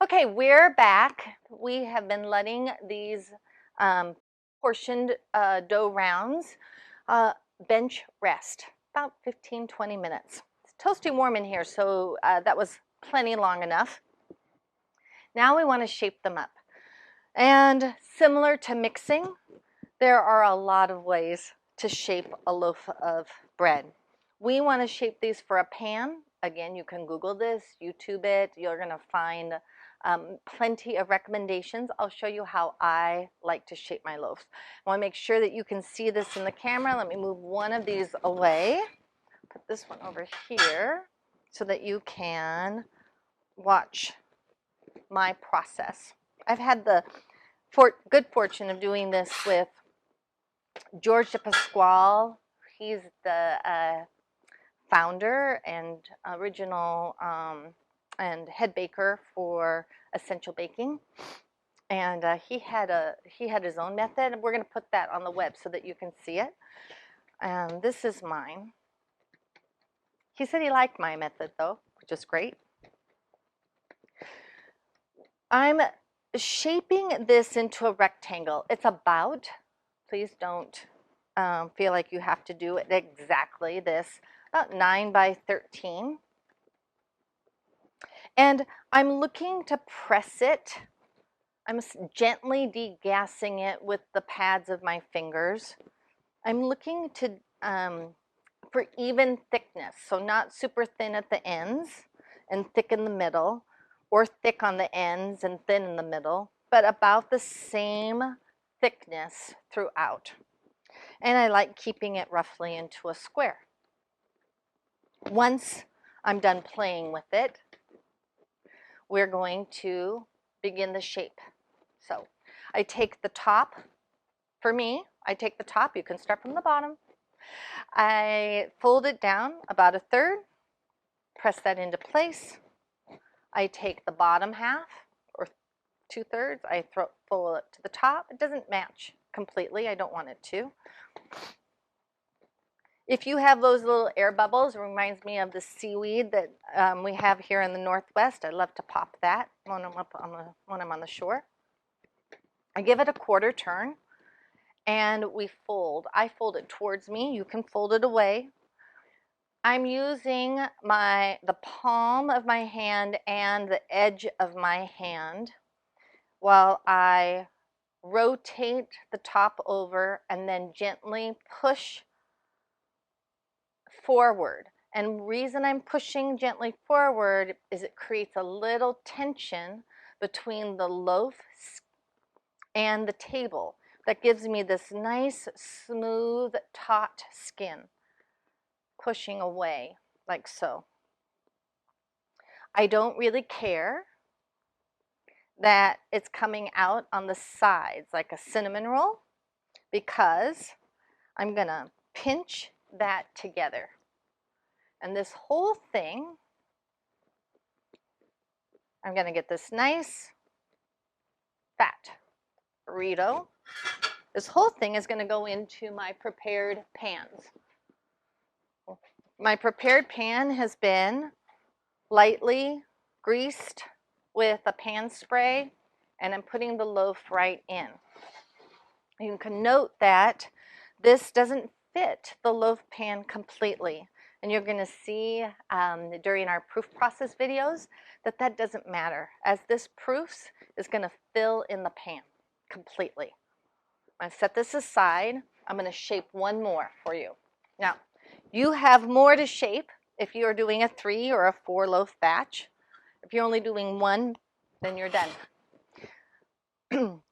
Okay, we're back. We have been letting these portioned dough rounds bench rest about 15-20 minutes. It's toasty warm in here, so that was plenty long enough. Now we want to shape them up. And similar to mixing, there are a lot of ways to shape a loaf of bread. We want to shape these for a pan. Again, you can Google this, YouTube it. You're going to find plenty of recommendations. I'll show you how I like to shape my loaves. I want to make sure that you can see this in the camera. Let me move one of these away. Put this one over here so that you can watch my process. I've had the good fortune of doing this with George DePasquale. He's the founder and original and head baker for Essential Baking, and he had his own method. We're going to put that on the web so that you can see it. And this is mine. He said he liked my method though, which is great. I'm shaping this into a rectangle. It's about, please don't feel like you have to do it exactly this, about 9 by 13. And I'm looking to press it. I'm gently degassing it with the pads of my fingers. I'm looking to for even thickness, so not super thin at the ends and thick in the middle, or thick on the ends and thin in the middle, but about the same thickness throughout. And I like keeping it roughly into a square. Once I'm done playing with it, we're going to begin the shape. So I take the top. For me, I take the top. You can start from the bottom. I fold it down about a third, press that into place. I take the bottom half, or 2/3, I fold it to the top. It doesn't match completely. I don't want it to. If you have those little air bubbles, it reminds me of the seaweed that we have here in the Northwest. I love to pop that when I'm on the shore. I give it a quarter turn, and we fold. I fold it towards me. You can fold it away. I'm using the palm of my hand and the edge of my hand while I rotate the top over and then gently push forward. And the reason I'm pushing gently forward is it creates a little tension between the loaf and the table that gives me this nice, smooth, taut skin, pushing away like so. I don't really care that it's coming out on the sides like a cinnamon roll, because I'm gonna pinch that together. And this whole thing, I'm gonna get this nice fat burrito. This whole thing is gonna go into my prepared pans. My prepared pan has been lightly greased with a pan spray, and I'm putting the loaf right in. You can note that this doesn't fit the loaf pan completely, and you're going to see during our proof process videos that that doesn't matter, as this proofs is going to fill in the pan completely. I set this aside. I'm going to shape one more for you. Now, you have more to shape if you're doing a 3 or a 4 loaf batch. If you're only doing one, then you're done.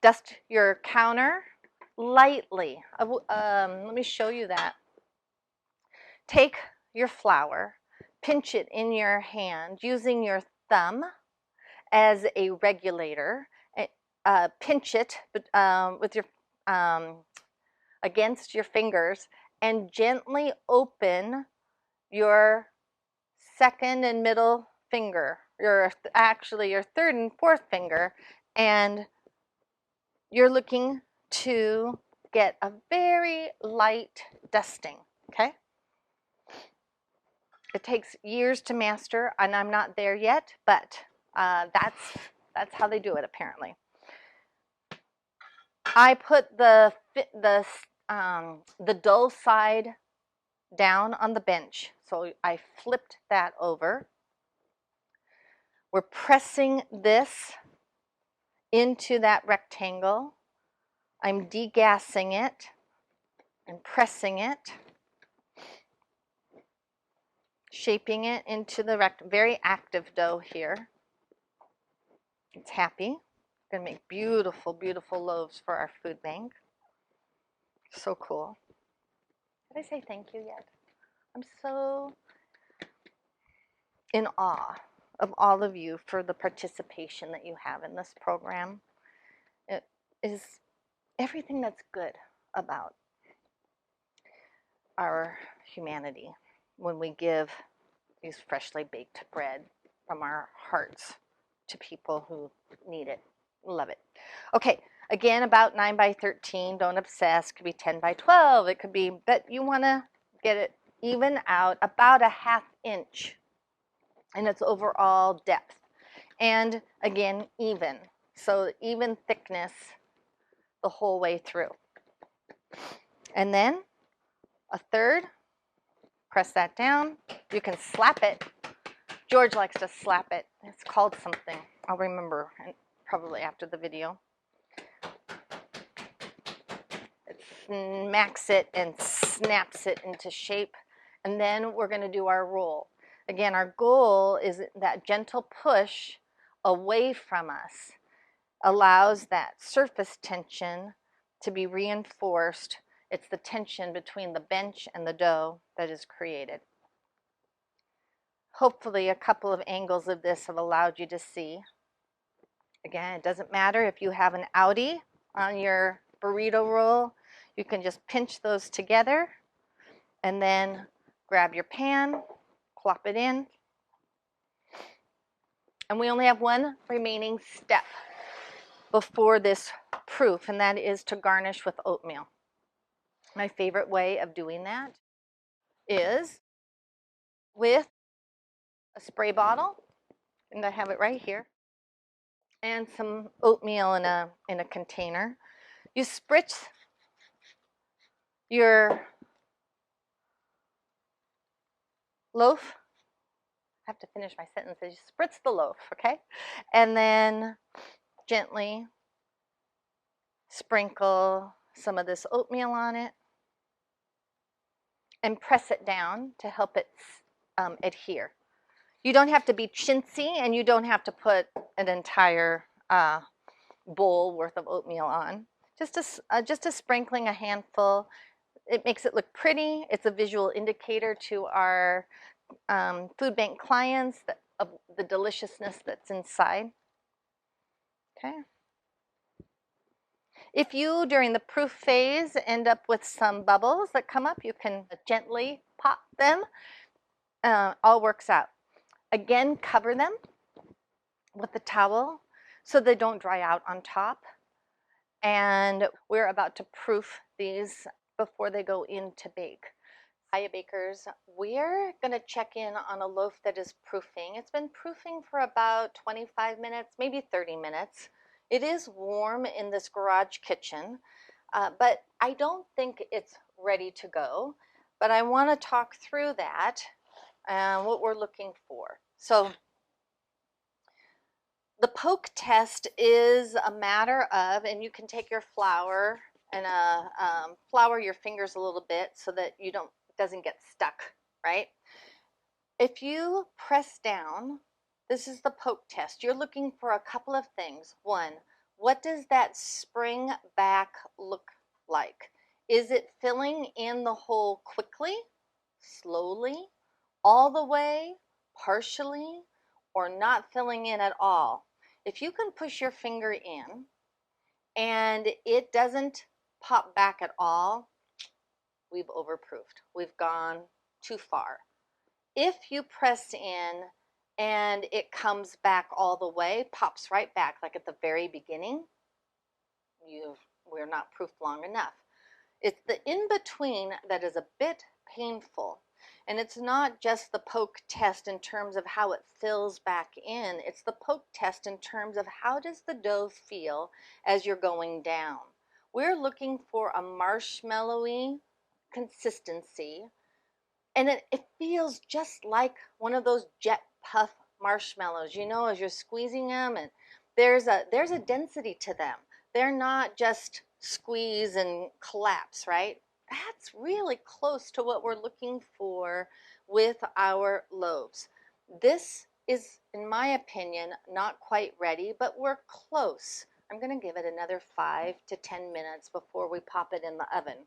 Dust your counter lightly. Let me show you that. Take your flour, pinch it in your hand using your thumb as a regulator. Pinch it with your against your fingers, and gently open your second and middle finger, actually your third and fourth finger, and you're looking to get a very light dusting, okay? It takes years to master, and I'm not there yet, but that's That's how they do it, apparently. I put the dull side down on the bench. So I flipped that over. We're pressing this into that rectangle. I'm degassing it and pressing it, shaping it into the very active dough here. It's happy. Gonna make beautiful, beautiful loaves for our food bank. So cool. Did I say thank you yet? I'm so in awe of all of you for the participation that you have in this program. It is everything that's good about our humanity when we give these freshly baked bread from our hearts to people who need it, love it. Okay, again, about 9 by 13, don't obsess, could be 10 by 12, it could be, but you wanna get it even out about a 1/2 inch in its overall depth. And again, even, so even thickness the whole way through. And then a third, press that down. You can slap it. George likes to slap it. It's called something. I'll remember probably after the video. It smacks it and snaps it into shape. And then we're going to do our roll. Again, our goal is that gentle push away from us allows that surface tension to be reinforced. It's the tension between the bench and the dough that is created. Hopefully a couple of angles of this have allowed you to see. Again, it doesn't matter if you have an outie on your burrito roll. You can just pinch those together and then grab your pan, plop it in. And we only have one remaining step before this proof, and that is to garnish with oatmeal. My favorite way of doing that is with a spray bottle, and I have it right here, and some oatmeal in a container. You spritz your loaf. I have to finish my sentences. You spritz the loaf, okay? And then gently sprinkle some of this oatmeal on it and press it down to help it adhere. You don't have to be chintzy, and you don't have to put an entire bowl worth of oatmeal on. Just a sprinkling, a handful. It makes it look pretty. It's a visual indicator to our food bank clients of the deliciousness that's inside. Okay. If you, during the proof phase, end up with some bubbles that come up, you can gently pop them. All works out. Again, cover them with the towel so they don't dry out on top. And we're about to proof these before they go in to bake. Hiya bakers, we're going to check in on a loaf that is proofing. It's been proofing for about 25 minutes, maybe 30 minutes. It is warm in this garage kitchen, but I don't think it's ready to go. But I want to talk through that and what we're looking for. So the poke test is a matter of, and you can take your flour and flour your fingers a little bit so that it doesn't get stuck, right? If you press down, this is the poke test. You're looking for a couple of things. One, what does that spring back look like? Is it filling in the hole quickly, slowly, all the way, partially, or not filling in at all? If you can push your finger in and it doesn't pop back at all, we've overproofed. We've gone too far. If you press in and it comes back all the way, pops right back like at the very beginning, we're not proofed long enough. It's the in-between that is a bit painful. And it's not just the poke test in terms of how it fills back in. It's the poke test in terms of how does the dough feel as you're going down. We're looking for a marshmallowy consistency, and it feels just like one of those jet puff marshmallows, you know, as you're squeezing them, and there's a density to them. They're not just squeeze and collapse, right? That's really close to what we're looking for with our loaves. This is, in my opinion, not quite ready, but we're close. I'm going to give it another 5 to 10 minutes before we pop it in the oven.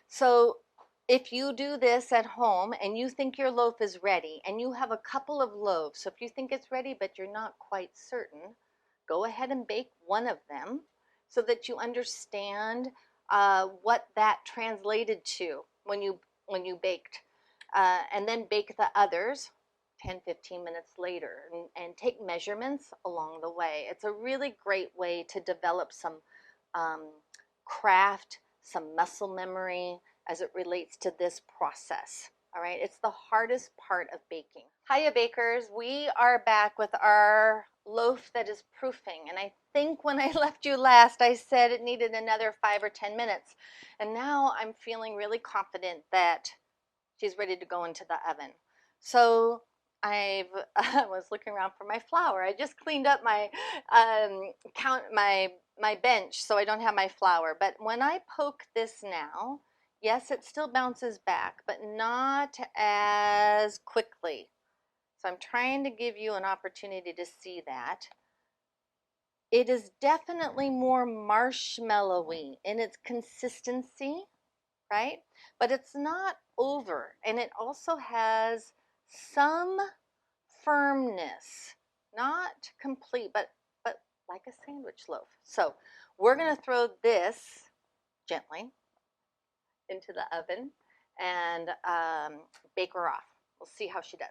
So if you do this at home and you think your loaf is ready and you have a couple of loaves, so if you think it's ready but you're not quite certain, go ahead and bake one of them so that you understand what that translated to when you baked. And then bake the others 10-15 minutes later, and take measurements along the way. It's a really great way to develop some craft, some muscle memory as it relates to this process. All right, it's the hardest part of baking. Hiya bakers, we are back with our loaf that is proofing, and I think when I left you last I said it needed another 5 or 10 minutes, and now I'm feeling really confident that she's ready to go into the oven. So I was looking around for my flour. I just cleaned up my my bench so I don't have my flour. But when I poke this now, yes, it still bounces back, but not as quickly. So I'm trying to give you an opportunity to see that. It is definitely more marshmallowy in its consistency, right? But it's not over, and it also has some firmness, not complete, but like a sandwich loaf. So we're going to throw this gently into the oven and bake her off. We'll see how she does.